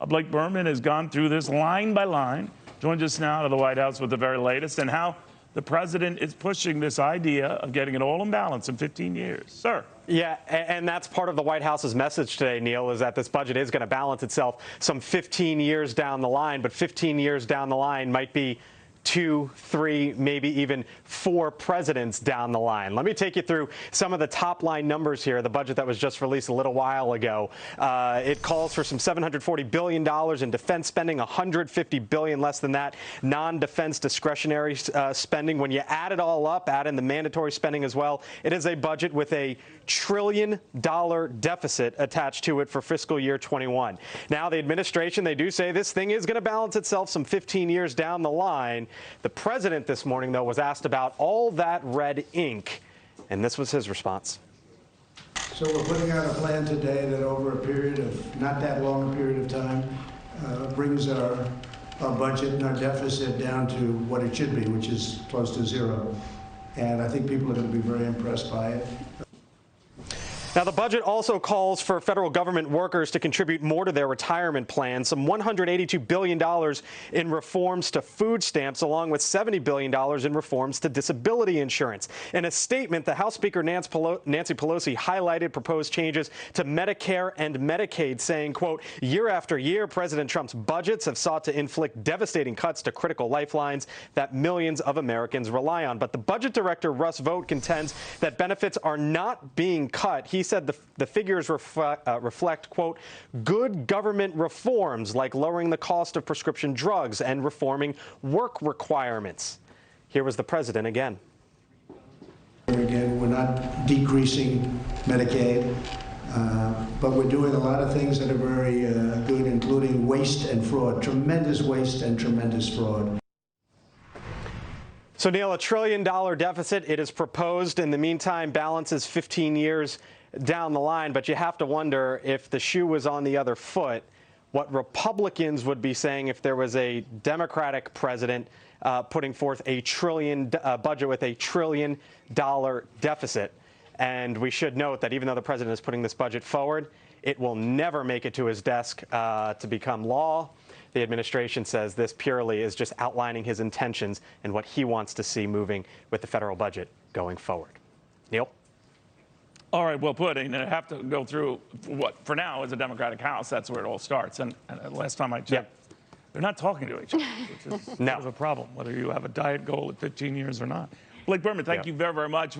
Blake Burman has gone through this line by line, joins us now out of the White House with the very latest, and how the president is pushing this idea of getting it all in balance in 15 years. Sir. Yeah, and that's part of the White House's message today, Neil, is that this budget is going to balance itself some 15 years down the line, but 15 years down the line might be 2, 3, maybe even 4 presidents down the line. Let me take you through some of the top line numbers here. The budget that was just released a little while ago. It calls for some $740 billion in defense spending, $150 billion less than that non-defense discretionary spending. When you add it all up, add in the mandatory spending as well, it is a budget with a $1 trillion deficit attached to it for fiscal year 21. Now, the administration, they do say this thing is going to balance itself some 15 years down the line. The president this morning, though, was asked about all that red ink, and this was his response. So we're putting out a plan today that over a period of not that long a period of time brings our budget and our deficit down to what it should be, which is close to zero. And I think people are going to be very impressed by it. Now, the budget also calls for federal government workers to contribute more to their retirement plans, some $182 billion in reforms to food stamps, along with $70 billion in reforms to disability insurance. In a statement, the House Speaker Nancy Pelosi highlighted proposed changes to Medicare and Medicaid, saying, quote, year after year, President Trump's budgets have sought to inflict devastating cuts to critical lifelines that millions of Americans rely on. But the budget director, Russ Vought, contends that benefits are not being cut. He said the figures reflect, quote, good government reforms like lowering the cost of prescription drugs and reforming work requirements. Here was the president again. Again, we're not decreasing Medicaid, but we're doing a lot of things that are very good, including waste and fraud, tremendous waste and tremendous fraud. So, Neil, $1 trillion deficit, it is proposed. In the meantime, balances 15 years down the line. But you have to wonder, if the shoe was on the other foot, what Republicans would be saying if there was a Democratic president putting forth a budget with $1 trillion deficit. And we should note that even though the president is putting this budget forward, it will never make it to his desk to become law. The administration says this purely is just outlining his intentions and what he wants to see moving with the federal budget going forward. Neil? All right, well put. And I have to go through what, for now, is a Democratic House. That's where it all starts. And last time I checked, they're not talking to each other, which is a problem, whether you have a diet goal at 15 years or not. Blake Burman, thank you very, very much.